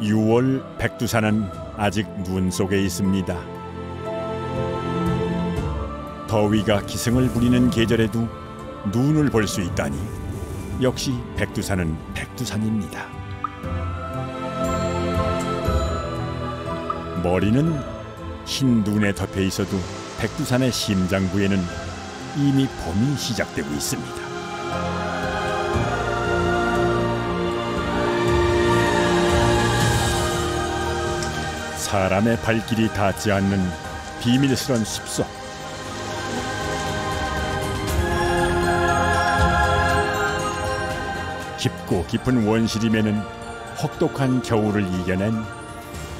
6월 백두산은 아직 눈 속에 있습니다. 더위가 기승을 부리는 계절에도 눈을 볼 수 있다니 역시 백두산은 백두산입니다. 머리는 흰 눈에 덮여 있어도 백두산의 심장부에는 이미 봄이 시작되고 있습니다. 사람의 발길이 닿지 않는 비밀스런 숲속. 깊고 깊은 원시림에는 혹독한 겨울을 이겨낸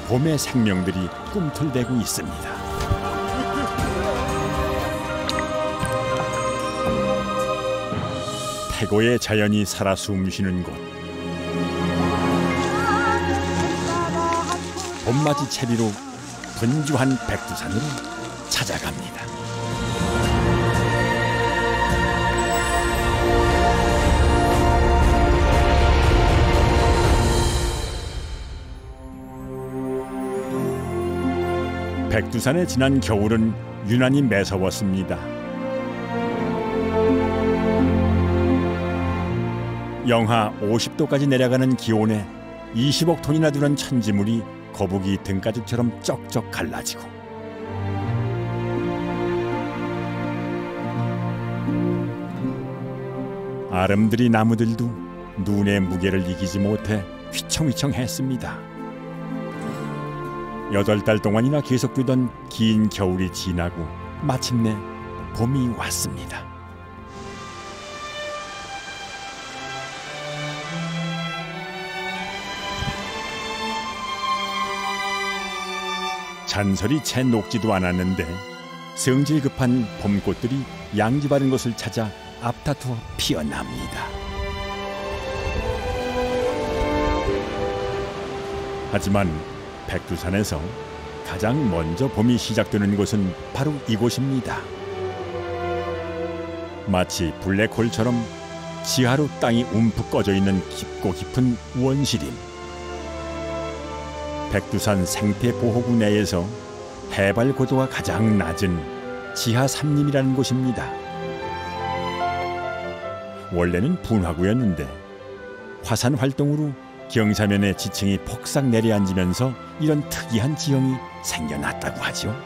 봄의 생명들이 꿈틀대고 있습니다. 태고의 자연이 살아 숨쉬는 곳. 봄맞이 채비로 분주한 백두산으로 찾아갑니다. 백두산의 지난 겨울은 유난히 매서웠습니다. 영하 50도까지 내려가는 기온에 20억 톤이나 되는 천지물이 거북이 등가죽처럼 쩍쩍 갈라지고, 아름드리 나무들도 눈의 무게를 이기지 못해 휘청휘청했습니다. 8달 동안이나 계속되던 긴 겨울이 지나고 마침내 봄이 왔습니다. 잔설이 채 녹지도 않았는데 성질 급한 봄꽃들이 양지 바른 곳을 찾아 앞다투어 피어납니다. 하지만 백두산에서 가장 먼저 봄이 시작되는 곳은 바로 이곳입니다. 마치 블랙홀처럼 지하로 땅이 움푹 꺼져 있는 깊고 깊은 원시림. 백두산 생태보호구 내에서 해발 고도가 가장 낮은 지하 삼림이라는 곳입니다. 원래는 분화구였는데 화산 활동으로 경사면의 지층이 폭삭 내려앉으면서 이런 특이한 지형이 생겨났다고 하죠.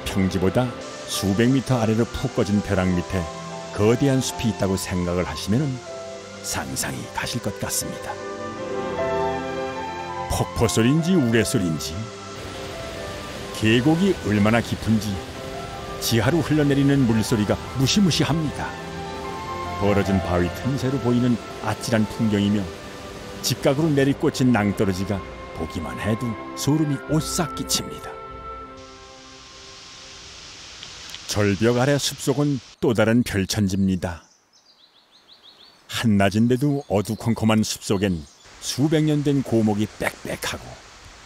평지보다 수백 미터 아래로 푹 꺼진 벼락 밑에 거대한 숲이 있다고 생각을 하시면 상상이 가실 것 같습니다. 폭포소리인지 우레소리인지, 계곡이 얼마나 깊은지 지하로 흘러내리는 물소리가 무시무시합니다. 벌어진 바위 틈새로 보이는 아찔한 풍경이며 직각으로 내리꽂힌 낭떠러지가 보기만 해도 소름이 오싹 끼칩니다. 절벽 아래 숲속은 또 다른 별천지입니다. 한낮인데도 어두컴컴한 숲속엔 수백 년 된 고목이 빽빽하고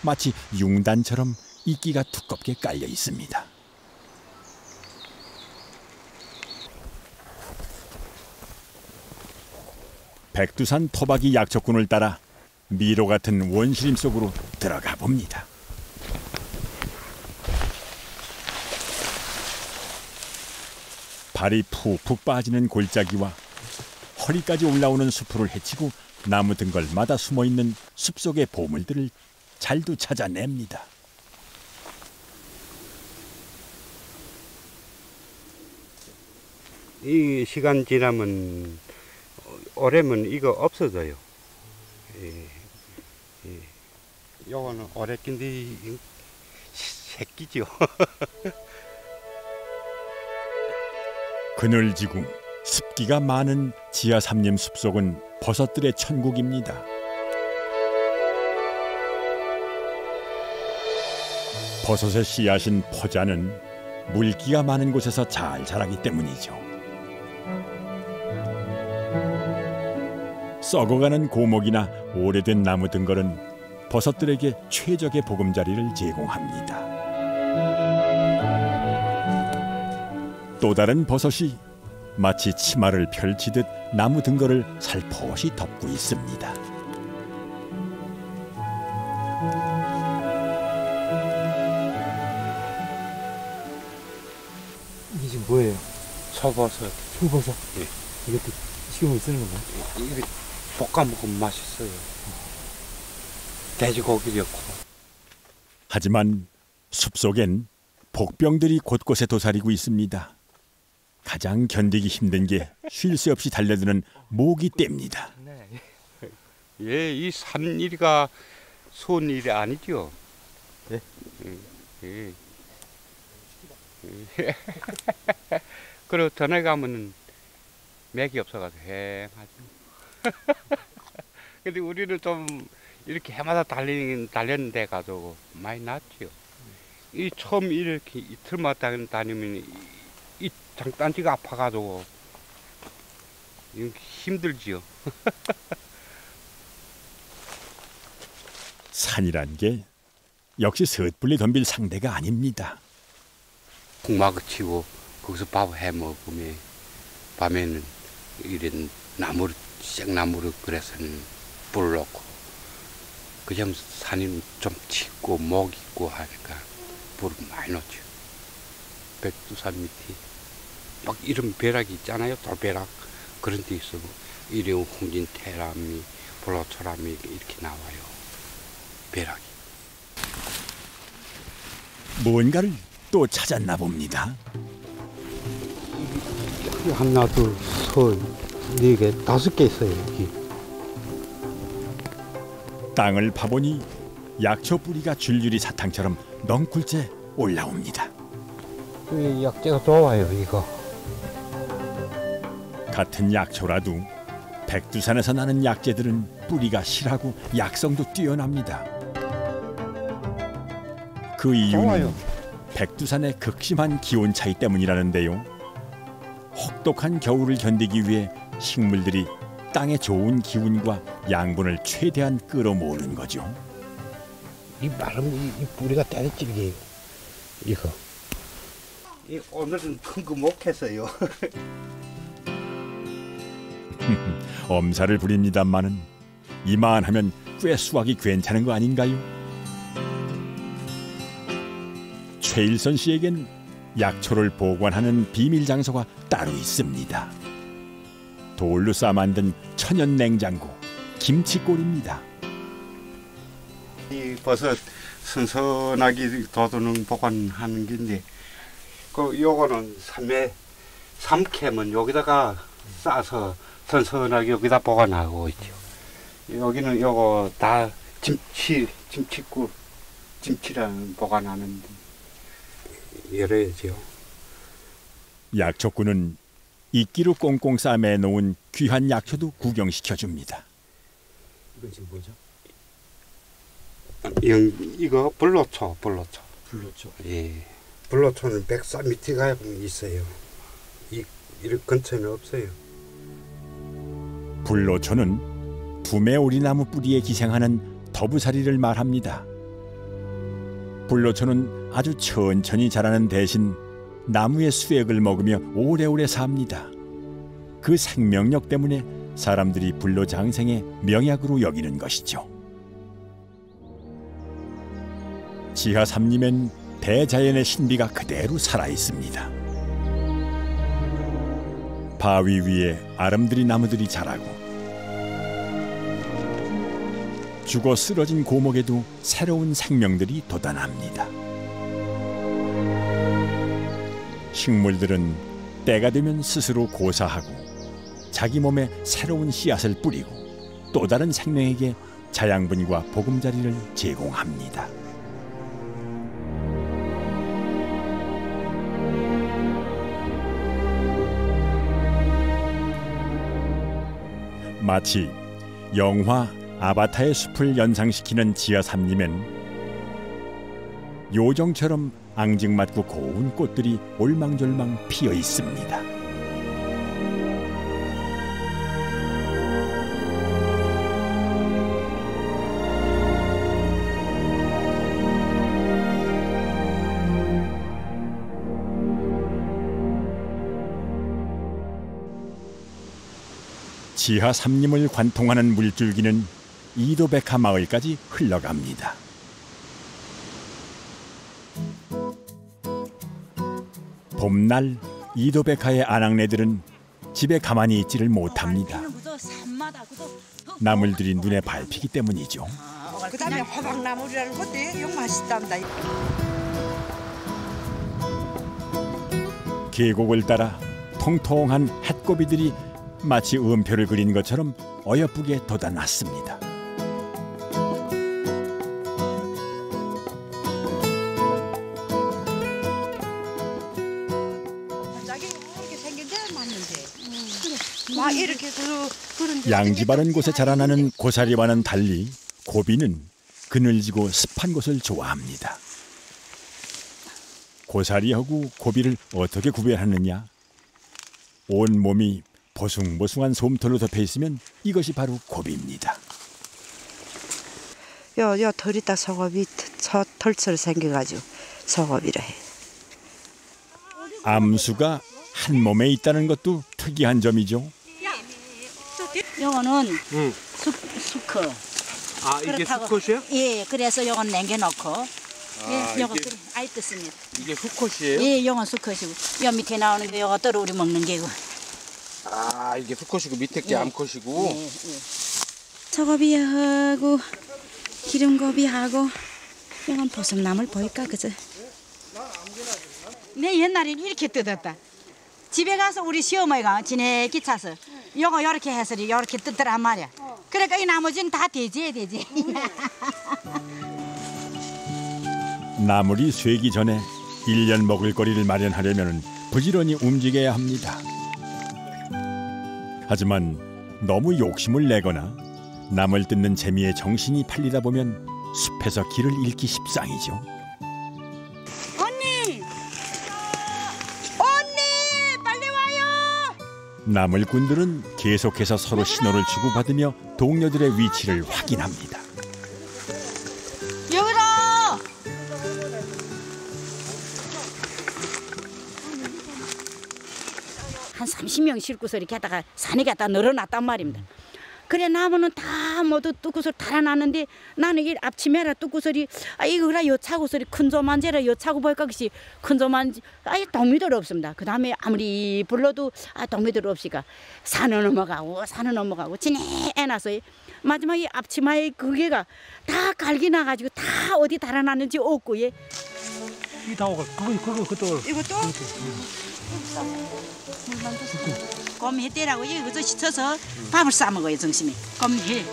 마치 융단처럼 이끼가 두껍게 깔려 있습니다. 백두산 토박이 약초꾼을 따라 미로 같은 원시림 속으로 들어가 봅니다. 발이 푹푹 빠지는 골짜기와 허리까지 올라오는 수풀을 헤치고 나무 등걸마다 숨어있는 숲속의 보물들을 잘도 찾아냅니다. 이 시간 지나면 오래면 이거 없어져요. 요거는 오래 낀데 새끼죠. 그늘지고 습기가 많은 지하 삼림 숲속은 버섯들의 천국입니다. 버섯의 씨앗인 포자는 물기가 많은 곳에서 잘 자라기 때문이죠. 썩어가는 고목이나 오래된 나무 등걸은 버섯들에게 최적의 보금자리를 제공합니다. 또 다른 버섯이 마치 치마를 펼치듯 나무 등거를 살포시 덮고 있습니다. 이게 지금 뭐예요? 초버섯. 초버섯? 예. 이것도 식용을 쓰는 건가요? 이게 볶아 먹으면 맛있어요. 돼지고기였고. 하지만 숲속엔 복병들이 곳곳에 도사리고 있습니다. 가장 견디기 힘든 게 쉴 새 없이 달려드는 모기 떼입니다. 예, 이 산일이가 쉬운 일이 아니죠. 예? 예. 예. 그리고 전에 가면은 맥이 없어가지고 행하죠. 근데 우리는 좀 이렇게 해마다 달렸는데 가지고 많이 낫죠. 이 처음 이렇게 이틀만 다니면 이 장단지가 아파가지고 힘들지요. 산이란 게 역시 섣불리 덤빌 상대가 아닙니다. 콩마그 치고 거기서 밥 해 먹으면 밤에는 이런 나무를 생나무를 그래서는 불 넣고 그냥 산이 좀 짙고 목 있고 하니까 불을 많이 넣죠. 백두산 밑에 막 이런 벼락이 있잖아요. 돌벼락 그런 데 있어. 이래 홍진태람이 불로초람이 이렇게 나와요. 벼락이. 뭔가를 또 찾았나 봅니다. 하나, 둘, 셋, 네 개, 5개 있어요. 여기. 땅을 파보니 약초 뿌리가 줄줄이 사탕처럼 넝쿨째 올라옵니다. 이 약재가 좋아요, 이거. 같은 약초라도 백두산에서 나는 약재들은 뿌리가 실하고 약성도 뛰어납니다. 그 이유는 좋아요. 백두산의 극심한 기온 차이 때문이라는데요. 혹독한 겨울을 견디기 위해 식물들이 땅의 좋은 기운과 양분을 최대한 끌어모으는 거죠. 이 마름 이 뿌리가 때려질게요. 이거. 오늘은 큰 거 못 했어요. 엄살을 부립니다마는 이만하면 꽤 수확이 괜찮은 거 아닌가요? 최일선 씨에겐 약초를 보관하는 비밀 장소가 따로 있습니다. 돌로 쌓아 만든 천연 냉장고 김치골입니다. 이 버섯 선선하게 돋우는 보관하는 게인데, 그 요거는 삼캐면 여기다가 싸서 선선하게 여기다 보관하고 있죠. 여기는 요거 다 김치꿀, 김치랑 보관하는데 열어야죠. 약초꾼은 이끼로 꽁꽁 싸매 놓은 귀한 약초도 구경시켜 줍니다. 이건 지금 뭐죠? 이거 불로초. 불로초. 예. 불로초는 백사 밑에가 있어요. 이 근처에는 없어요. 불로초는 두메오리나무 뿌리에 기생하는 더부사리를 말합니다. 불로초는 아주 천천히 자라는 대신 나무의 수액을 먹으며 오래오래 삽니다. 그 생명력 때문에 사람들이 불로장생의 명약으로 여기는 것이죠. 지하 삼림엔 대자연의 신비가 그대로 살아있습니다. 바위 위에 아름드리 나무들이 자라고 죽어 쓰러진 고목에도 새로운 생명들이 돋아납니다. 식물들은 때가 되면 스스로 고사하고 자기 몸에 새로운 씨앗을 뿌리고 또 다른 생명에게 자양분과 보금자리를 제공합니다. 마치 영화 아바타의 숲을 연상시키는 지하 삼림엔 요정처럼 앙증맞고 고운 꽃들이 올망졸망 피어 있습니다. 지하 삼림을 관통하는 물줄기는 이도백화 마을까지 흘러갑니다. 봄날 이도백화의 아낙네들은 집에 가만히 있지를 못합니다. 나물들이 눈에 밟히기 때문이죠. 그다음에 호박나물이라는 것도 영 맛있답니다. 계곡을 따라 통통한 햇고비들이 마치 음표를 그린 것처럼 어여쁘게 돋아났습니다. 갑자기 이렇게 생긴 데 맞는데. 막 이렇게 그런 양지 바른 곳에 자라나는 고사리와는 달리 고비는 그늘지고 습한 곳을 좋아합니다. 고사리하고 고비를 어떻게 구별하느냐? 온 몸이 보숭보숭한 솜털로 덮여 있으면 이것이 바로 고비입니다. 요 털이 딱 속업이 털처럼 생겨가지고 속업이라 해. 암수가 한 몸에 있다는 것도 특이한 점이죠. 요거는 수컷. 아, 이게 그렇다고. 수컷이에요? 예, 그래서 요건 남겨놓고. 예, 요거 이게- 아이 뜯습니다. 이게 수컷이에요? 예, 요건 수컷이고. 요 밑에 나오는 게 요거 떨어 우리 먹는 게고. 아, 이게 수컷이고 밑에 게 예. 암컷이고. 예, 예. 소고비하고 기름고비하고 요건 보슬나물 보일까 그죠? 내 옛날에 이렇게 뜯었다. 집에 가서 우리 시어머니가 지네기 차서 요거 요렇게 해서 요렇게 뜯더란 말이야. 그러니까 이 나머지는 다 돼지야 돼지. 나물이 쇠기 전에 1년 먹을 거리를 마련하려면 부지런히 움직여야 합니다. 하지만 너무 욕심을 내거나 나물 뜯는 재미에 정신이 팔리다 보면 숲에서 길을 잃기 십상이죠. 언니 빨리 와요. 나물꾼들은 계속해서 서로 신호를 주고받으며 동료들의 위치를 확인합니다. 여기다. 한 30명 싣고서 이렇게 하다가 산에 갖다 늘어놨단 말입니다. 그래 나무는 다 모두 뚜구소리 달아놨는데 나는 이 앞치매라 뚜구소리 이거라 요 차고소리 큰 조만제라 요 차고 보니까 그것이 큰 조만제 동미들 없습니다. 그 다음에 아무리 불러도 동미들 없이가 산은 넘어가고 진해 해놔서 마지막에 앞치마에 그게가 다 갈기 나가지고 다 어디 달아놨는지 없고 예. 이 다오가 그것도 이것도 곰해대라고 이거 씻어서 밥을 싸 먹어요 정심이. 곰해.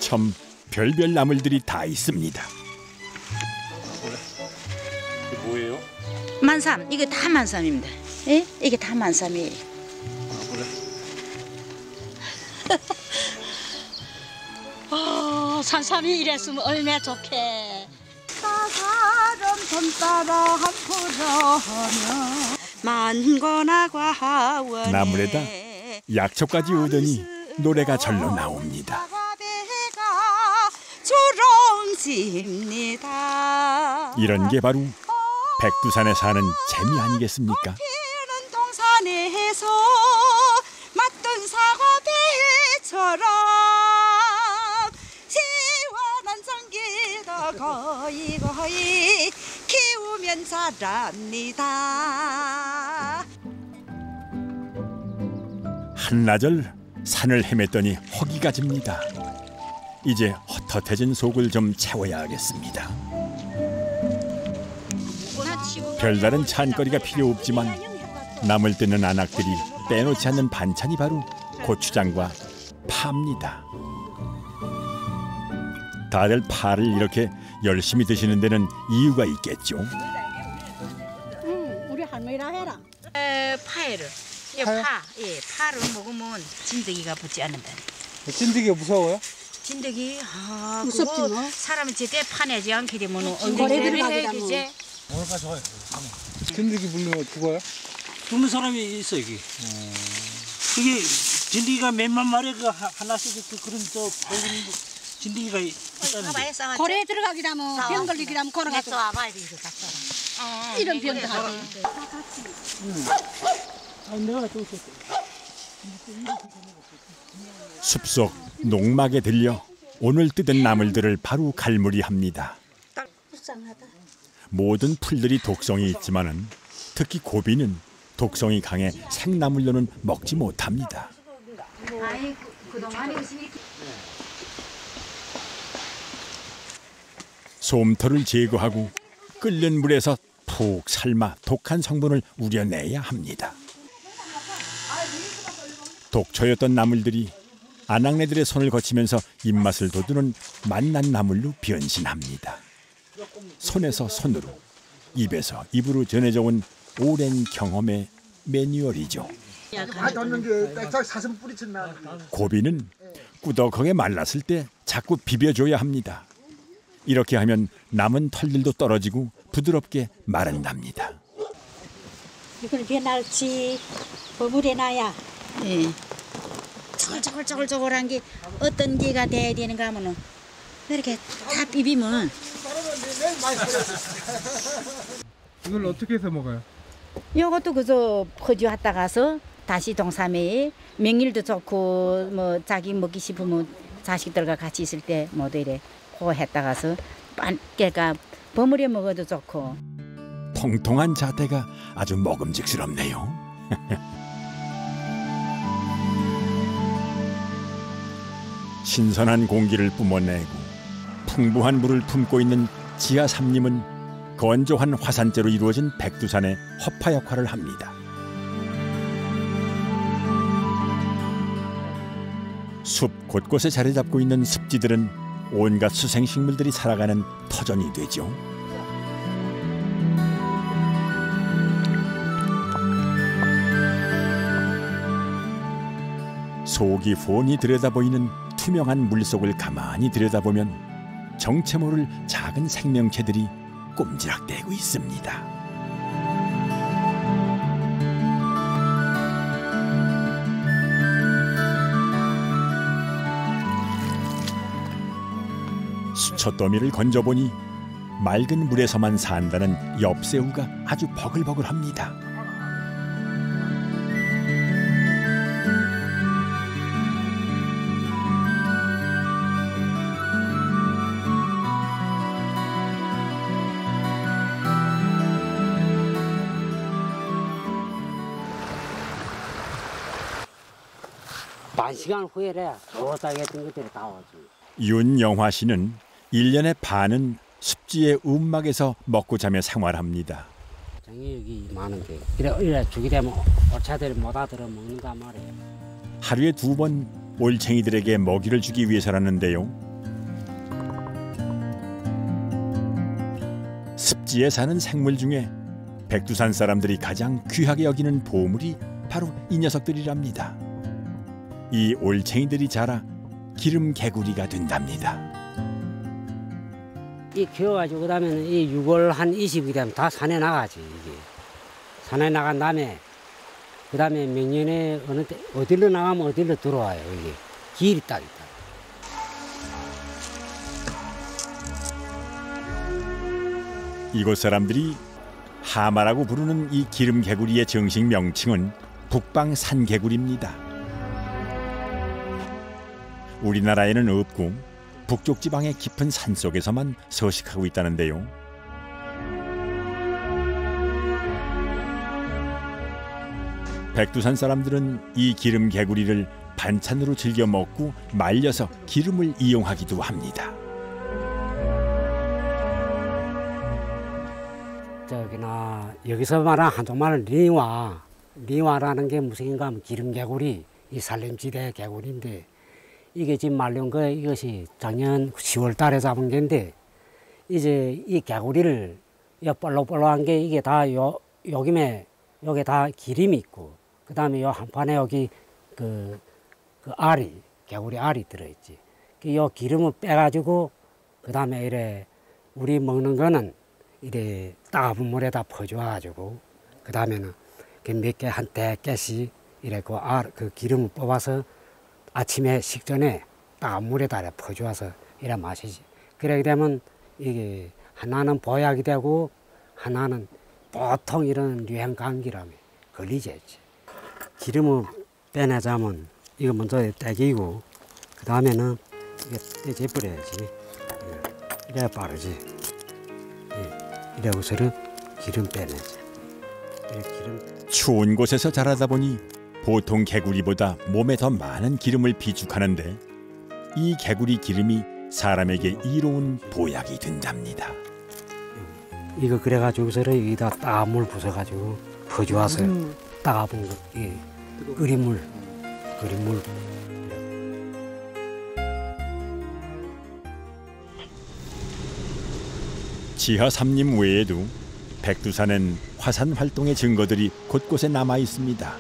참 별별 나물들이 다 있습니다. 이게 뭐예요? 만삼 이거 다 만삼입니다. 예? 이게 다 만삼이에요. 산삼이 이랬으면 얼마나 좋게. 사람 손따라 한 푸르면 만거나 과원 나물에다 약초까지 오더니 노래가 절로 나옵니다. 주렁집니다. 이런 게 바로 백두산에 사는 재미 아니겠습니까? 피는 동산에서 맞던 사과배처럼 시원한 전기도 거의 키우면 자랍니다. 한나절 산을 헤맸더니 허기가 집니다. 이제 헛헛해진 속을 좀 채워야겠습니다. 별다른 찬거리가 필요 없지만 나물 뜯는 아낙들이 빼놓지 않는 반찬이 바로 고추장과 파입니다. 다들 파를 이렇게 열심히 드시는 데는 이유가 있겠죠. 우리 할머니라 해라. 파예를. 파. 예, 파를 먹으면 진드기가 붙지 않는다. 찐득이가 무서워요? 진드기 무섭지 그거 뭐. 사람이 제때 파내지 않게 되면 고래 들어가기다 뭐. 오늘까지 좋아요. 찐득이 물리면 죽어요? 죽는 사람이 있어 여기. 그게 진드기가 몇만 마리 그 하나씩 그런 진드기가 있다는데. 고래 들어가기라면 병 걸리기라면 걸어가서 와봐야 돼 이거 같이. 이런 병도 하지. 아, 내가 또 있었어. 숲속 농막에 들려 오늘 뜯은 나물들을 바로 갈무리합니다. 모든 풀들이 독성이 있지만은 특히 고비는 독성이 강해 생나물로는 먹지 못합니다. 솜털을 제거하고 끓는 물에서 푹 삶아 독한 성분을 우려내야 합니다. 독초였던 나물들이 아낙네들의 손을 거치면서 입맛을 돋우는 맛난 나물로 변신합니다. 손에서 손으로, 입에서 입으로 전해져 온 오랜 경험의 매뉴얼이죠. 고비는 꾸덕하게 말랐을 때 자꾸 비벼줘야 합니다. 이렇게 하면 남은 털들도 떨어지고 부드럽게 마른답니다. 이걸 배날치 버무려 놔야 저글저글저글한 게 어떤 게가 돼야 되는가 하면은 이렇게 다 비비면. 이걸 어떻게 해서 먹어요? 이것도 그저 퍼주었다 가서 다시 동사매에 명일도 좋고 뭐 자기 먹기 싶으면 자식들과 같이 있을 때 모두 이래 고 했다 가서 그러니까 버무려 먹어도 좋고. 통통한 자태가 아주 먹음직스럽네요. 신선한 공기를 뿜어내고 풍부한 물을 품고 있는 지하 삼림은 건조한 화산재로 이루어진 백두산의 허파 역할을 합니다. 숲 곳곳에 자리 잡고 있는 습지들은 온갖 수생식물들이 살아가는 터전이 되죠. 속이 훤히 들여다보이는 투명한 물속을 가만히 들여다보면 정체 모를 작은 생명체들이 꼼지락대고 있습니다. 수초더미를 건져보니 맑은 물에서만 산다는 엽새우가 아주 버글버글합니다. 반 시간 후에래 도착했던 것들이 다 오지. 윤영화 씨는 1년의 반은 습지의 움막에서 먹고 자며 생활합니다. 정이 여기 많은 게 이래 주게 되면 오차들 못 알아들어 먹는단 말이에요. 하루에 2번 올챙이들에게 먹이를 주기 위해서라는데요. 습지에 사는 생물 중에 백두산 사람들이 가장 귀하게 여기는 보물이 바로 이 녀석들이랍니다. 이 올챙이들이 자라 기름 개구리가 된답니다. 이 키워가지고 그다음에는 이 6월 한 20일 되면 다 산에 나가지 이게. 산에 나간 다음에 그다음에 명년에 어느 때 어디로 나가면 어디로 들어와요 이게 길이 딱 있다. 이곳 사람들이 하마라고 부르는 이 기름 개구리의 정식 명칭은 북방 산개구리입니다. 우리나라에는 없고 북쪽 지방의 깊은 산속에서만 서식하고 있다는데요. 백두산 사람들은 이 기름 개구리를 반찬으로 즐겨 먹고 말려서 기름을 이용하기도 합니다. 저기나 여기서 말한 한국말 리와라는 게 무슨인가 하면 기름 개구리, 이 산림지대 개구리인데 이게 지금 말린 거 이것이 작년 10월 달에 잡은 게인데 이제 이 개구리를 요 볼록볼록한 게 이게 다 여기에 다 기름이 있고 그 다음에 요 한판에 여기 그 알이 개구리 알이 들어있지. 요 기름을 빼가지고 그 다음에 이래 우리 먹는 거는 이래 따가운 물에다 퍼줘가지고 그 다음에는 몇 개 한 100개씩 이래 그 기름을 뽑아서 아침에 식전에 따가운 물에다 퍼줘서 이래 마시지. 그러게 되면 이게 하나는 보약이 되고 하나는 보통 이런 유행 감기라면 걸리지. 기름을 빼내자면 이거 먼저 떼기고 그 다음에는 이게 떼지 뿌려야지. 이래야 빠르지. 이래고서는 기름 빼내지. 기름. 추운 곳에서 자라다 보니 보통 개구리보다 몸에 더 많은 기름을 비축하는데 이 개구리 기름이 사람에게 이로운 보약이 된답니다. 이거 그래가지고서는 여기다 따가운 물 부숴가지고 퍼주어서 따가운 거, 끓인 물. 지하 삼림 외에도 백두산엔 화산 활동의 증거들이 곳곳에 남아 있습니다.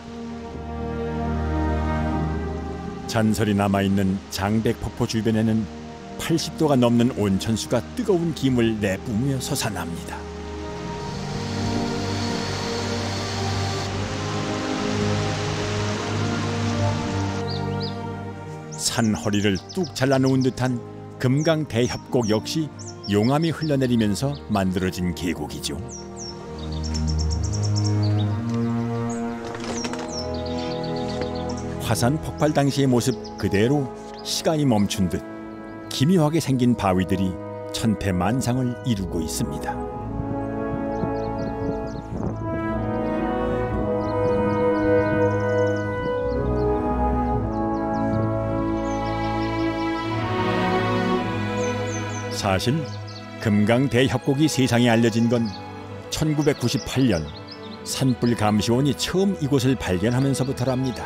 잔설이 남아있는 장백폭포 주변에는 80도가 넘는 온천수가 뜨거운 김을 내뿜으며 솟아납니다. 산 허리를 뚝 잘라놓은 듯한 금강 대협곡 역시 용암이 흘러내리면서 만들어진 계곡이죠. 화산 폭발 당시의 모습 그대로 시간이 멈춘 듯 기묘하게 생긴 바위들이 천태만상을 이루고 있습니다. 사실 금강 대협곡이 세상에 알려진 건 1998년 산불 감시원이 처음 이곳을 발견하면서부터랍니다.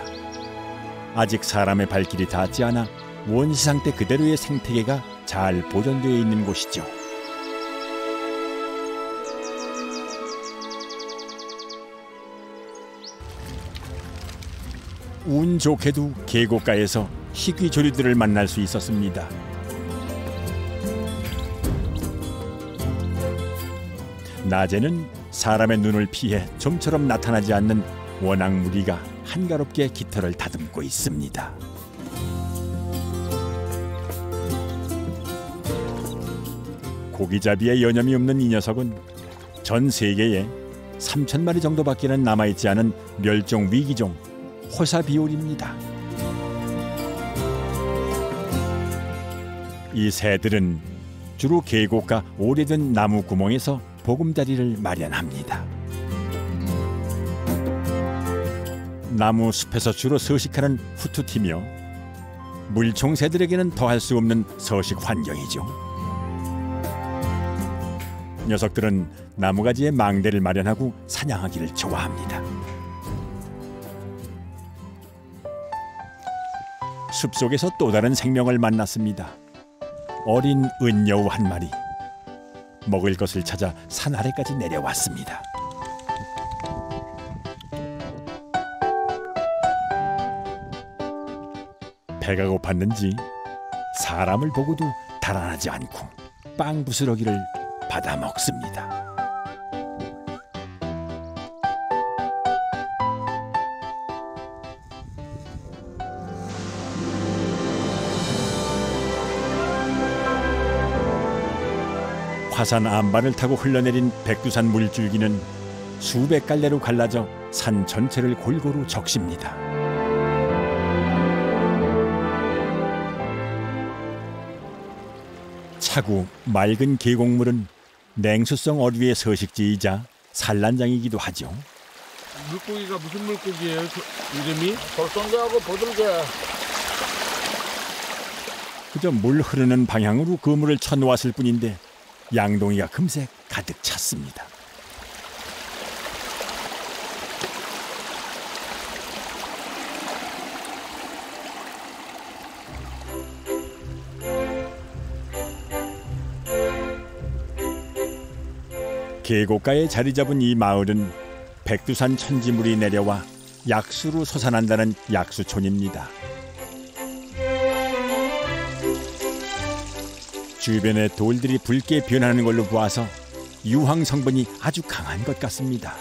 아직 사람의 발길이 닿지 않아 원시 상태 그대로의 생태계가 잘 보존되어 있는 곳이죠. 운 좋게도 계곡가에서 희귀조류들을 만날 수 있었습니다. 낮에는 사람의 눈을 피해 좀처럼 나타나지 않는 원앙무리가 한가롭게 깃털을 다듬고 있습니다. 고기잡이에 여념이 없는 이 녀석은 전 세계에 3,000마리 정도밖에는 남아있지 않은 멸종 위기종 호사비올입니다. 이 새들은 주로 계곡과 오래된 나무 구멍에서 보금자리를 마련합니다. 나무 숲에서 주로 서식하는 후투티며 물총새들에게는 더할 수 없는 서식 환경이죠. 녀석들은 나무가지에 망대를 마련하고 사냥하기를 좋아합니다. 숲속에서 또 다른 생명을 만났습니다. 어린 은여우 한 마리. 먹을 것을 찾아 산 아래까지 내려왔습니다. 배가 고팠는지 사람을 보고도 달아나지 않고 빵 부스러기를 받아 먹습니다. 화산 안반을 타고 흘러내린 백두산 물줄기는 수백 갈래로 갈라져 산 전체를 골고루 적십니다. 차고 맑은 계곡물은 냉수성 어류의 서식지이자 산란장이기도 하죠. 물고기가 무슨 물고기예요? 이름이? 돌덩개하고 보들개. 그저 물 흐르는 방향으로 그물을 쳐놓았을 뿐인데 양동이가 금세 가득 찼습니다. 계곡가에 자리 잡은 이 마을은 백두산 천지물이 내려와 약수로 솟아난다는 약수촌입니다. 주변의 돌들이 붉게 변하는 걸로 보아서 유황 성분이 아주 강한 것 같습니다.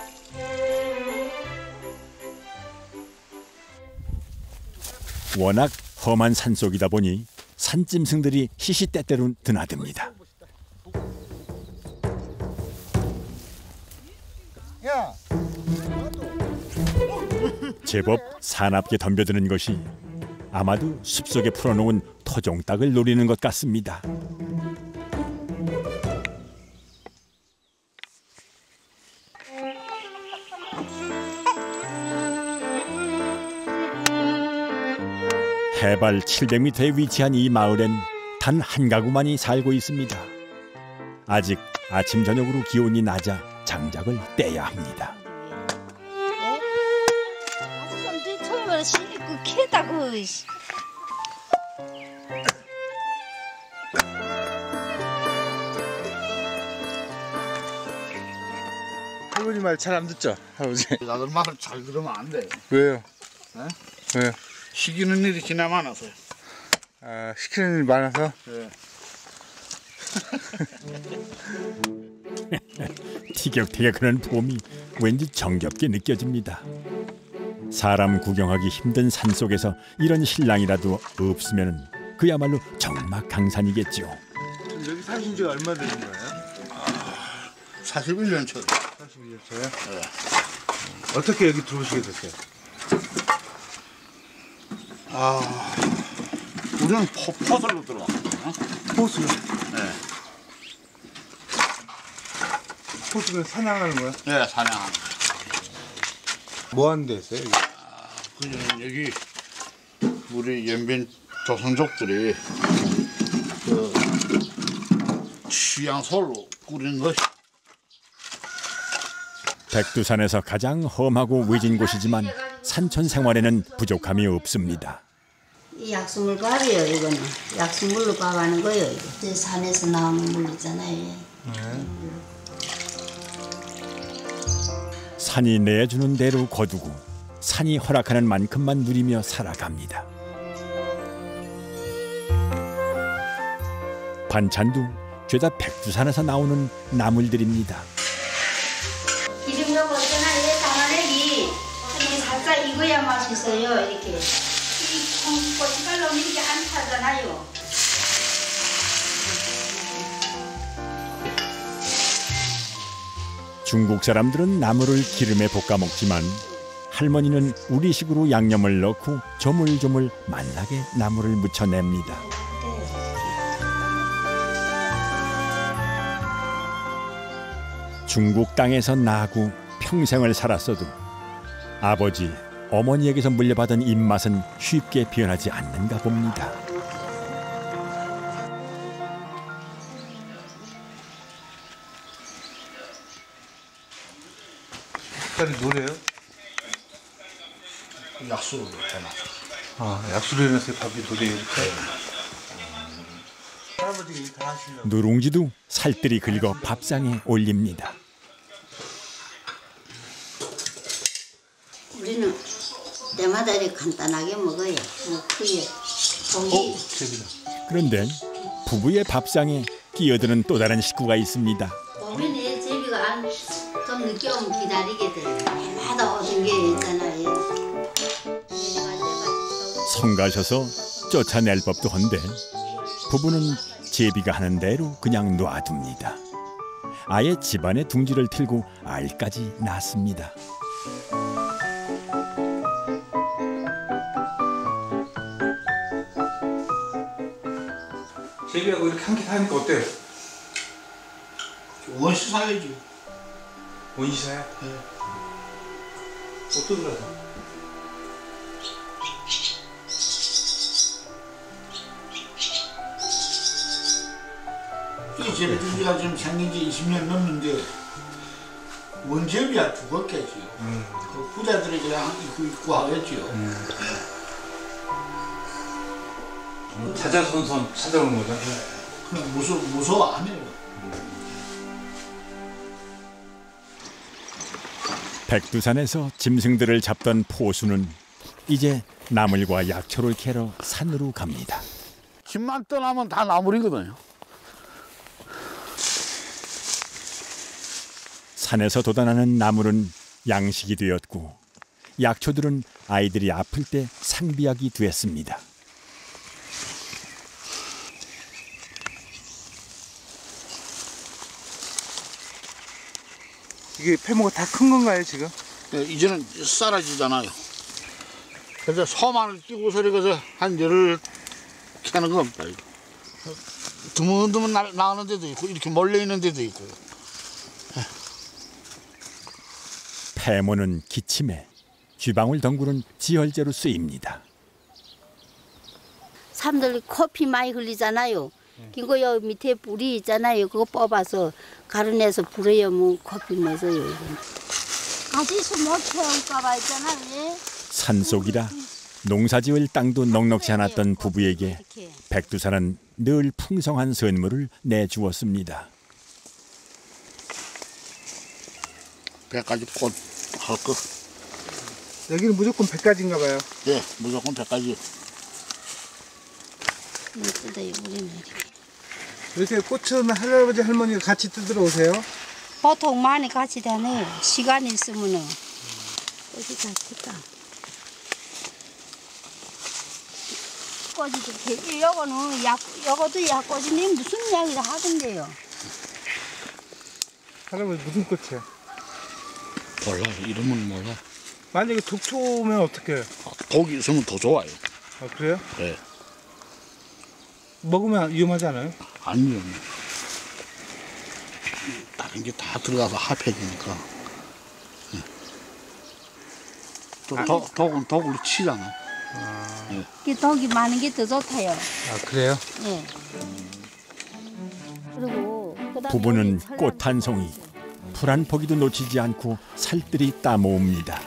워낙 험한 산속이다 보니 산짐승들이 시시때때로 드나듭니다. 제법 사납게 덤벼드는 것이 아마도 숲속에 풀어놓은 토종닭을 노리는 것 같습니다. 해발 700m에 위치한 이 마을엔 단 한 가구만이 살고 있습니다. 아직 아침 저녁으로 기온이 낮아 장작을 떼야 합니다. 처음에 그 캐다고. 할머니 말 잘 안 듣죠, 할아버지? 나들 말을 잘 들으면 안 돼. 왜요? 네? 왜요? 시키는 일이 지나 많아서요. 아, 시키는 일 많아서? 네. 티격태격하는 봄이 왠지 정겹게 느껴집니다. 사람 구경하기 힘든 산속에서 이런 신랑이라도 없으면 그야말로 적막강산이겠죠. 여기 사신 지가 얼마 되신 거예요? 41년 차. 41년 차요? 네. 어떻게 여기 들어오시게 됐어요? 우리는 포설로 들어왔거든요. 호수요? 네. 호수면 사냥하는 거야? 네, 사냥하는. 뭐 하는 데 있어요? 여기 우리 연변 조선족들이 그 취향솔로 꾸리는 것이. 백두산에서 가장 험하고 외진 곳이지만 산천 생활에는 부족함이 없습니다. 이 약수물 밥이에요. 이거는 약수물로 밥하는 거예요. 이게 산에서 나오는 물이잖아요. 산이 내주는 대로 거두고 산이 허락하는 만큼만 누리며 살아갑니다. 반찬도 죄다 백두산에서 나오는 나물들입니다. 기름도 벗겨나 이게 담아내기 살짝 익어야 맛있어요. 이렇게 이 고춧가루 넣으면 이렇게 안 타잖아요. 중국 사람들은 나물을 기름에 볶아 먹지만 할머니는 우리식으로 양념을 넣고 조물조물 맛나게 나물을 무쳐냅니다. 중국 땅에서 나고 평생을 살았어도 아버지, 어머니에게서 물려받은 입맛은 쉽게 변하지 않는가 봅니다. 색깔이 노래요? 약수로 해놔. 아, 약수로 해놔서 밥이 노래요, 이렇게? 할아버지가 이거 다 하시려고. 누룽지도 살뜰히 긁어 밥상에 올립니다. 우리는 때마다 이렇게 간단하게 먹어요. 크게 고기. 그런데 부부의 밥상에 끼어드는 또 다른 식구가 있습니다. 보면 애 제비가 좀 늦게 오면 기다리게 돼요. 때마다 오는 게 있잖아요. 성가셔서 쫓아낼 법도 한데 부부는 제비가 하는 대로 그냥 놔둡니다. 아예 집안의 둥지를 틀고 알까지 낳습니다. 제비하고 이렇게 함께 사니까 어때요? 원시 살려지. 원시사야? 네. 어떤 거라서? 이 제비가 지금 생긴 지 20년 넘는데 원제비야 죽었겠지요. 그 부자들이 그냥 입고 하겠지요. 자자손손 찾아오는 거죠? 그냥 무서워 안 해요. 백두산에서 짐승들을 잡던 포수는 이제 나물과 약초를 캐러 산으로 갑니다. 집만 떠나면 다 나물이거든요. 산에서 돋아나는 나물은 양식이 되었고 약초들은 아이들이 아플 때 상비약이 되었습니다. 이게 패모가 다 큰 건가요, 지금? 네, 이제는 쌀아지잖아요. 그래서 소만을 끼고서 그래서 한 열을 캐는 겁니다. 드문드문 나오는 데도 있고 이렇게 몰려 있는 데도 있고. 폐모는 기침에, 쥐방울 덩굴은 지혈제로 쓰입니다. 사람들이 코피 많이 흘리잖아요. 그리고 여기 밑에 뿌리 있잖아요. 그거 뽑아서 가루내서 불어요. 뭐 코피 내서요. 가지수 못 채울까봐 있잖아요. 산속이라 농사지을 땅도 넉넉지 않았던 부부에게 백두산은 늘 풍성한 선물을 내주었습니다. 100가지 꽃 할 거. 여기는 무조건 100가지인가 봐요. 네, 무조건 100가지. 뜯어요, 우리는 이렇게 꽃은 할아버지 할머니가 같이 뜯으러 오세요? 보통 많이 같이 다녀요. 시간 있으면은 어디 갔을까? 꽃이 이렇게 요거는 요것도 약꽃이니 무슨 약이라 하던데요. 할아버지 무슨 꽃이에요? 몰라, 이름은 몰라. 만약에 독초 오면 어떻게 해요? 독이 있으면 더 좋아요. 아, 그래요? 네. 먹으면 위험하지 않아요? 아니요. 다른 게 다 들어가서 합해지니까. 또 독은 독을 치잖아. 그 독이 많은 게 더 좋다요. 아, 그래요? 예. 그리고 부부는 꽃 한 송이, 풀 한 포기도 놓치지 않고 살뜰히 따모읍니다.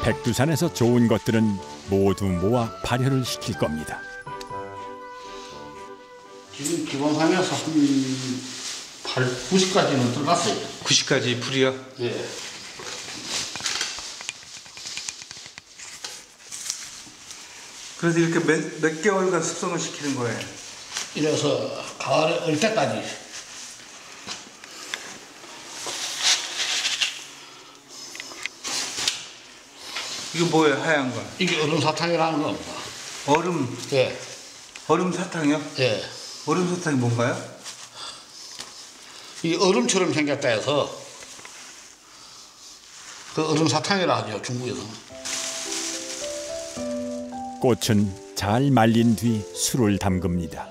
백두산에서 좋은 것들은 모두 모아 발효를 시킬 겁니다. 지금 기본상에서 한 90까지는 들어갔어요. 90가지 풀이요? 예. 그래서 이렇게 몇 개월간 숙성을 시키는 거예요? 이래서 가을에 얼 때까지. 이게 뭐예요, 하얀 거? 이게 얼음 사탕이라는 겁니다. 얼음, 예. 얼음 사탕이요? 예. 얼음 사탕이 뭔가요? 이 얼음처럼 생겼다 해서 그 얼음 사탕이라 하죠, 중국에서. 꽃은 잘 말린 뒤 술을 담급니다.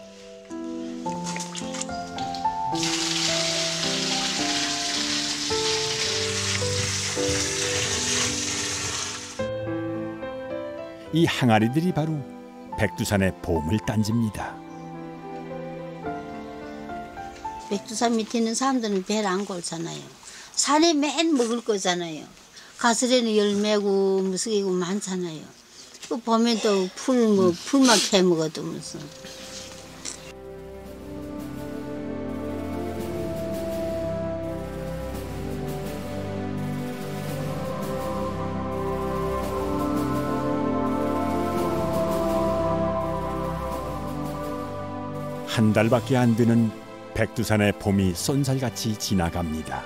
이 항아리들이 바로 백두산의 보물 단지입니다. 백두산 밑에 있는 사람들은 배를 안 골잖아요. 산에 맨 먹을 거잖아요. 가슬에는 열매고 무슨 많잖아요. 그 보면 또 풀만 캐 먹어도 무슨. 한 달밖에 안 되는 백두산의 봄이 쏜살같이 지나갑니다.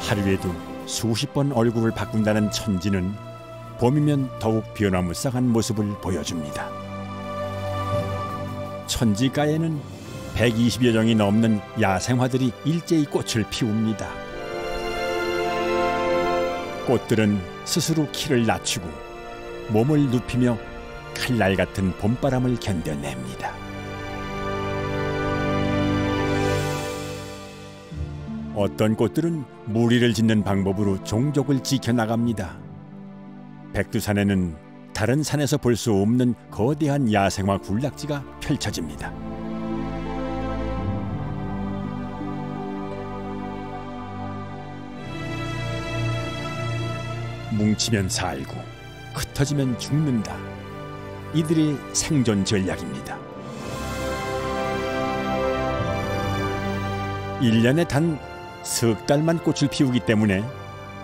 하루에도 수십 번 얼굴을 바꾼다는 천지는 봄이면 더욱 변화무쌍한 모습을 보여줍니다. 천지가에는 120여 종이 넘는 야생화들이 일제히 꽃을 피웁니다. 꽃들은 스스로 키를 낮추고 몸을 눕히며 칼날 같은 봄바람을 견뎌냅니다. 어떤 꽃들은 무리를 짓는 방법으로 종족을 지켜나갑니다. 백두산에는 다른 산에서 볼 수 없는 거대한 야생화 군락지가 펼쳐집니다. 뭉치면 살고 흩어지면 죽는다. 이들의 생존 전략입니다. 1년에 단 석 달만 꽃을 피우기 때문에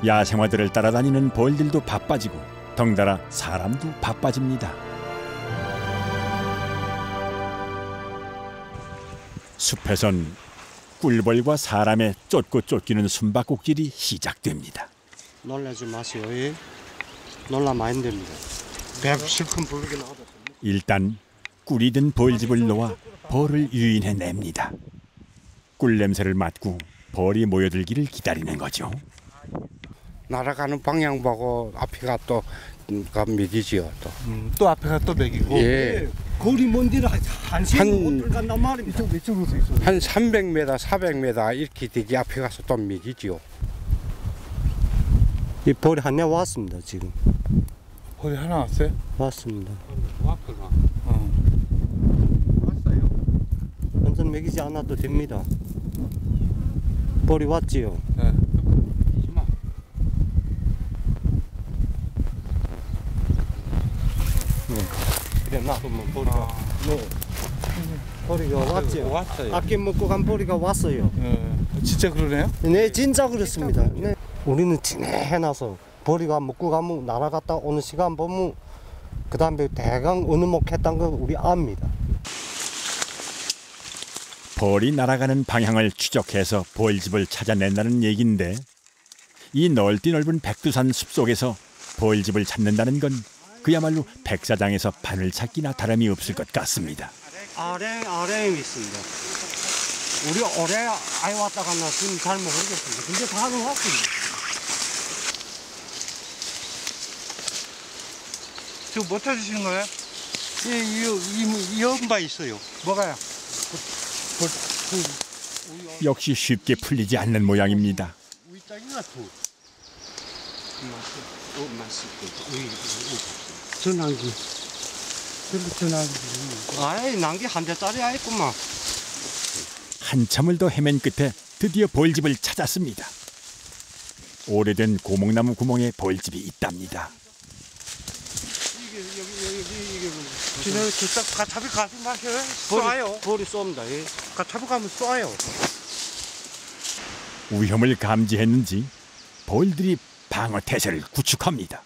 야생화들을 따라다니는 벌들도 바빠지고 덩달아 사람도 바빠집니다. 숲에선 꿀벌과 사람의 쫓고 쫓기는 숨바꼭질이 시작됩니다. 놀라지 마세요. 놀라면 안 됩니다. 배 실컷 부르게 나가다. 일단 꿀이 든 벌집을 놓아 벌을 유인해냅니다. 꿀 냄새를 맡고 벌이 모여들기를 기다리는 거죠. 날아가는 방향 보고 앞에가 또 먹이지요. 또 앞에가 또 먹이고. 예. 거리 먼 데는 한 시간 못 들어간단 말입니다. 이쪽으로 서 있어요. 한 300m, 400m 이렇게 되게 앞에 가서 또 먹이지요. 이 벌이 하나 왔습니다. 지금 벌이 하나 왔어요? 왔습니다. 왔구나. 왔어요. 완전 먹이지 않아도 됩니다. 벌이 왔지요. 네. 그래 놔두면 벌이가 왔지요. 왔어요. 아껴 먹고 간 벌이가 왔어요. 진짜 그러네요? 네, 진짜 그렇습니다. 네. 우리는 진해놔서 벌이가 먹고 가면 날아갔다 오는 시간 보면 그 다음에 대강 어느 목했다는 걸 우리 압니다. 벌이 날아가는 방향을 추적해서 벌집을 찾아낸다는 얘기인데 이 넓디 넓은 백두산 숲속에서 벌집을 찾는다는 건 그야말로 백사장에서 바늘찾기나 다름이 없을 것 같습니다. 아래에 있습니다. 우리 올해 아예 왔다 갔나 지금 잘 모르겠습니다. 근데 다는 왔습니다. 지금 뭐 찾으시는 거예요? 이 연바 있어요. 뭐가요? 역시 쉽게 풀리지 않는 모양입니다. 전환기. 아이 난기 한 대짜리 아있구만. 한참을 더 헤맨 끝에 드디어 벌집을 찾았습니다. 오래된 고목나무 구멍에 벌집이 있답니다. 이게 가차비 가지 마세요. 쏴요. 벌이 쏩니다. 가차비 가면 쏴요. 위험을 감지했는지 벌들이 방어 태세를 구축합니다.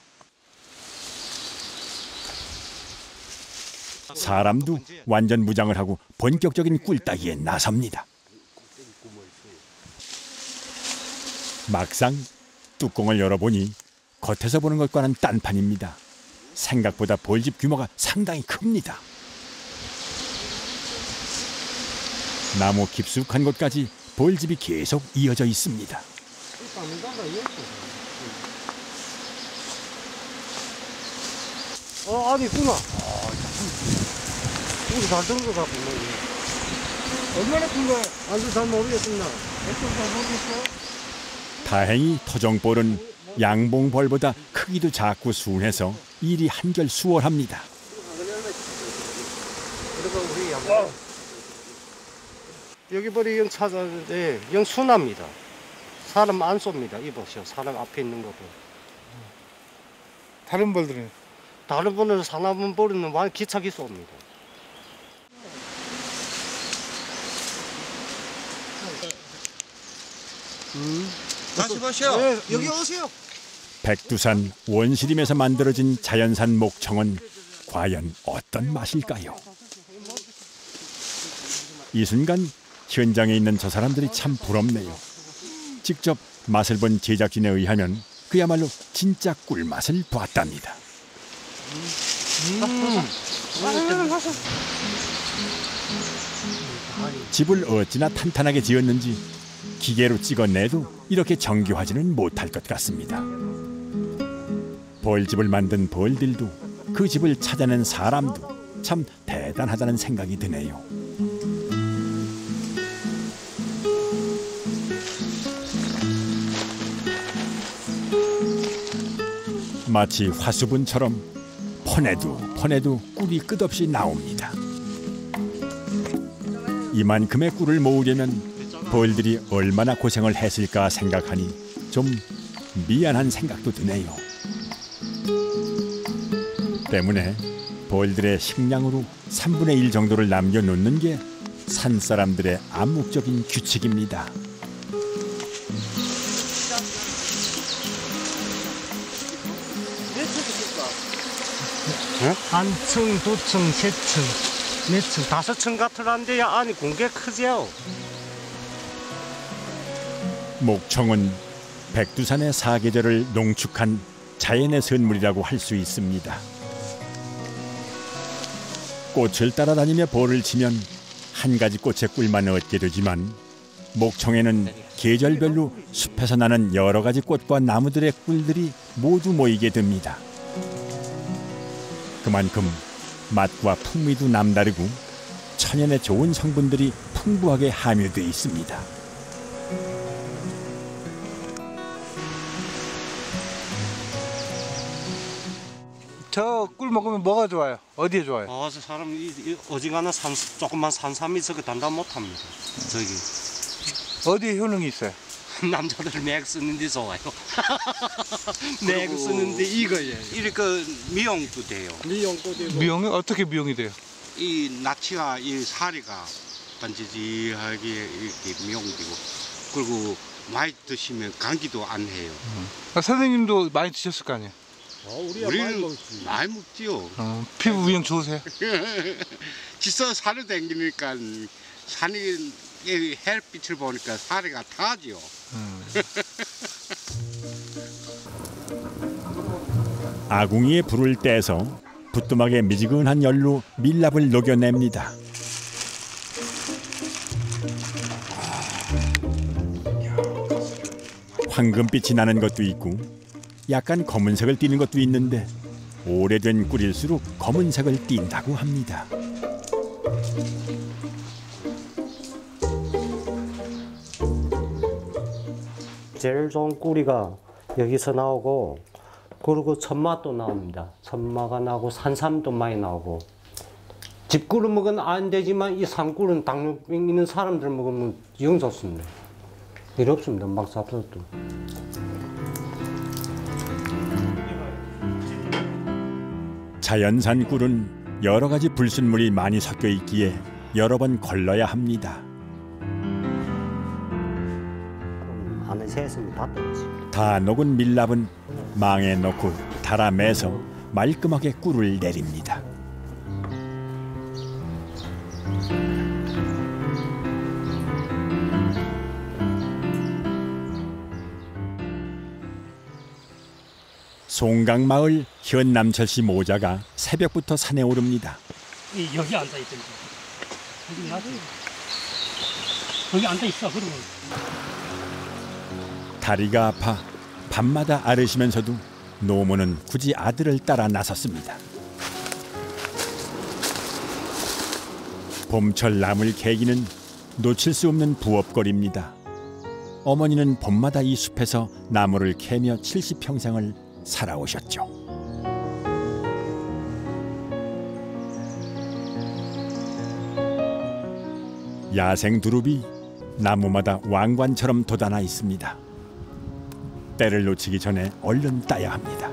사람도 완전 무장을 하고 본격적인 꿀따기에 나섭니다. 막상 뚜껑을 열어보니 겉에서 보는 것과는 딴판입니다. 생각보다 벌집 규모가 상당히 큽니다. 나무 깊숙한 곳까지 벌집이 계속 이어져 있습니다. 안에 있구나. 우리 잘 된 것 같구나. 얼마나 큰 거예요? 아주 잘 모르겠습니다. 잘 모르겠어요? 다행히 토종벌은 양봉벌보다 크기도 작고 순해서 일이 한결 수월합니다. 여기 벌이 영 찾았는데 영 순합니다. 사람 안 쏩니다. 이보시오. 사람 앞에 있는 것도. 다른 벌들은? 다른 벌은 사나운 벌은 완 기차기 쏩니다. 다시 보시오. 네, 여기 오세요. 백두산 원시림에서 만들어진 자연산 목청은 과연 어떤 맛일까요? 이 순간 현장에 있는 저 사람들이 참 부럽네요. 직접 맛을 본 제작진에 의하면 그야말로 진짜 꿀맛을 보았답니다. 집을 어찌나 탄탄하게 지었는지 기계로 찍어내도 이렇게 정교하지는 못할 것 같습니다. 벌집을 만든 벌들도 그 집을 찾아낸 사람도 참 대단하다는 생각이 드네요. 마치 화수분처럼 퍼내도 꿀이 끝없이 나옵니다. 이만큼의 꿀을 모으려면 벌들이 얼마나 고생을 했을까 생각하니 좀 미안한 생각도 드네요. 때문에 벌들의 식량으로 3분의 1 정도를 남겨놓는 게 산사람들의 암묵적인 규칙입니다. 한 층, 두 층, 세 층, 네 층, 5층 같으란데 안이 공개 크죠? 목청은 백두산의 사계절을 농축한 자연의 선물이라고 할 수 있습니다. 꽃을 따라다니며 볼을 치면 한 가지 꽃의 꿀만 얻게 되지만 목청에는 계절별로 숲에서 나는 여러 가지 꽃과 나무들의 꿀들이 모두 모이게 됩니다. 그만큼 맛과 풍미도 남다르고 천연의 좋은 성분들이 풍부하게 함유되어 있습니다. 저 꿀 먹으면 뭐가 좋아요? 어디에 좋아요? 사람 어지간한 조금만 산삼이 있어 단단 못합니다. 저기 어디에 효능이 있어요? 남자들 맥 쓰는데 좋아요. 맥 쓰는데 이거예요. 이렇게 미용도 돼요. 미용도 되고. 미용이 어떻게 미용이 돼요? 이 낙지가 이 사리가 반지지하게 이렇게 미용되고 그리고 많이 드시면 감기도 안 해요. 선생님도 많이 드셨을 거 아니에요? 우리는 많이 먹지요. 피부 미용 좋으세요? 지서 산에 다니니까 산이 햇빛을 보니까 사리가 타지요. 아궁이에 불을 떼서 부뚜막에 미지근한 열로 밀랍을 녹여냅니다. 황금빛이 나는 것도 있고 약간 검은색을 띠는 것도 있는데 오래된 꿀일수록 검은색을 띈다고 합니다. 제일 좋은 꿀이가 여기서 나오고 그리고 천마도 나옵니다. 천마가 나오고 산삼도 많이 나오고 집꿀을 먹으면 안 되지만 이 산꿀은 당뇨병 있는 사람들 먹으면 영 좋습니다. 일 없습니다. 막 잡숴도. 자연산 꿀은 여러 가지 불순물이 많이 섞여 있기에 여러 번 걸러야 합니다. 안에 새있으면 다 떨어지. 다 녹은 밀랍은 망에 넣고 달아매서 말끔하게 꿀을 내립니다. 송강마을 현남철 씨 모자가 새벽부터 산에 오릅니다. 여기 앉아 있던지. 여기 앉아 있어. 그러면. 다리가 아파 밤마다 앓으시면서도 노모는 굳이 아들을 따라 나섰습니다. 봄철 나물 캐기는 놓칠 수 없는 부업거리입니다. 어머니는 봄마다 이 숲에서 나무를 캐며 70평생을 살아오셨죠. 야생 두릅이 나무마다 왕관처럼 돋아나 있습니다. 때를 놓치기 전에 얼른 따야 합니다.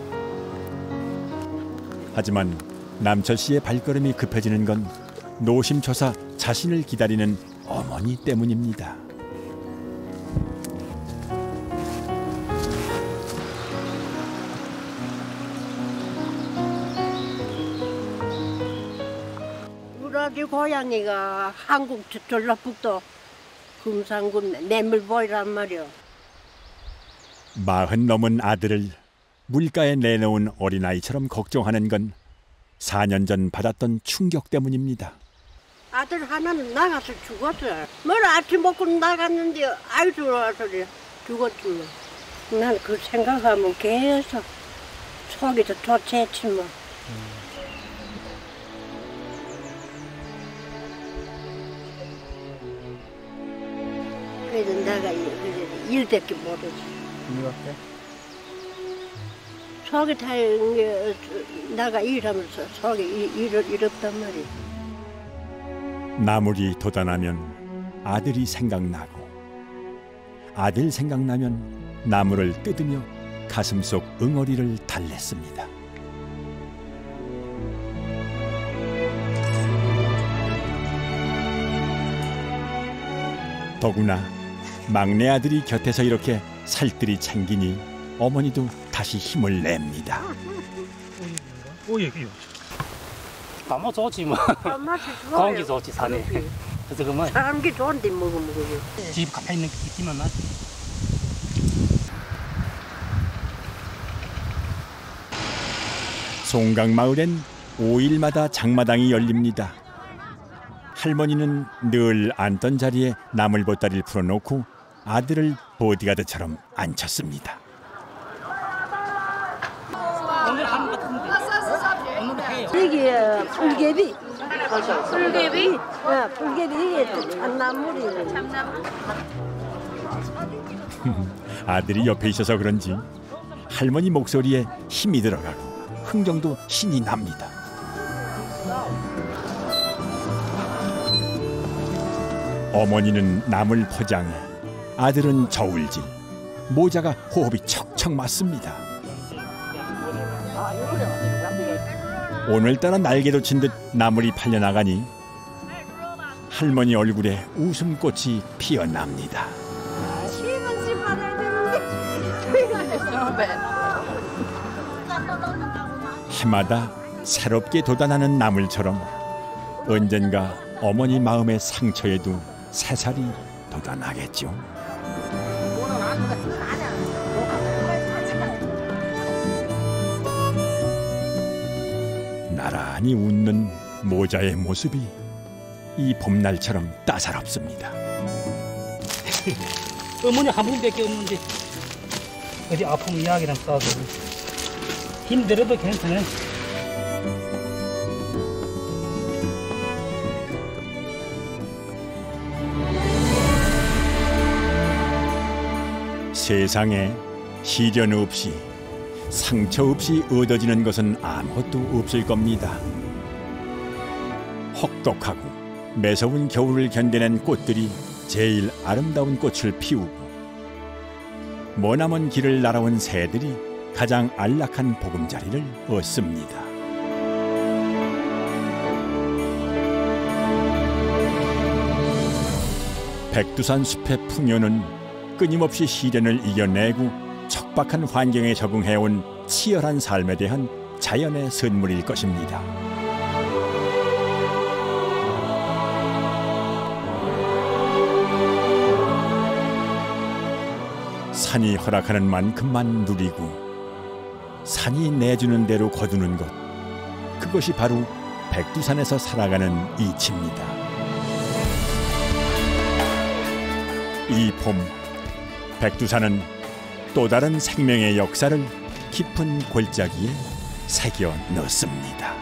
하지만 남철 씨의 발걸음이 급해지는 건 노심초사 자신을 기다리는 어머니 때문입니다. 우리 고향이가 한국 전라북도 금산군 내물보이란 말이요. 40 넘은 아들을 물가에 내놓은 어린아이처럼 걱정하는 건 4년 전 받았던 충격 때문입니다. 아들 하나는 나가서 죽었어. 뭘 아침 먹고 나갔는데 아이들 와서 죽었지. 난 그 생각하면 계속 속이 더 도체치 뭐. 그래도 내가 일밖에 못했지. 이렇게? 속이 타는 게 내가 일하면서 속이 이렇단 말이야. 나물이 돋아나면 아들이 생각나고 아들 생각나면 나물을 뜯으며 가슴속 응어리를 달랬습니다. 더구나 막내 아들이 곁에서 이렇게 살뜰히 챙기니 어머니도 다시 힘을 냅니다. 여기요. 나무 좋지 뭐. 맛이 좋아요. 공기 좋지 산에. 그래서 그만. 사람기 좋은데 먹으면 그래요. 집 가까이 있는 있기만 하지. 송강마을엔 5일마다 장마당이 열립니다. 할머니는 늘 앉던 자리에 나물 보따리를 풀어놓고 아들을 보디가드처럼 앉혔습니다. 이게 뿔개비. 뿔개비? 뿔개비 이게 참나물이에요. 아들이 옆에 있어서 그런지 할머니 목소리에 힘이 들어가고 흥정도 신이 납니다. 어머니는 나물 포장해, 아들은 저울질, 모자가 호흡이 척척 맞습니다. 오늘따라 날개도 친 듯 나물이 팔려나가니 할머니 얼굴에 웃음꽃이 피어납니다. 해마다 새롭게 돋아나는 나물처럼 언젠가 어머니 마음의 상처에도 새살이 돋아나겠죠. 나란히 웃는 모자의 모습이 이 봄날처럼 따사롭습니다. 어머니 한 분밖에 없는데 어디 아픔 이야기랑 싸우고 힘들어도 괜찮아요. 세상에 시련 없이 상처 없이 얻어지는 것은 아무것도 없을 겁니다. 혹독하고 매서운 겨울을 견뎌낸 꽃들이 제일 아름다운 꽃을 피우고 머나먼 길을 날아온 새들이 가장 안락한 보금자리를 얻습니다. 백두산 숲의 풍요는 끊임없이 시련을 이겨내고 척박한 환경에 적응해온 치열한 삶에 대한 자연의 선물일 것입니다. 산이 허락하는 만큼만 누리고 산이 내주는 대로 거두는 것, 그것이 바로 백두산에서 살아가는 이치입니다. 이 봄, 백두산은 또 다른 생명의 역사를 깊은 골짜기에 새겨 넣습니다.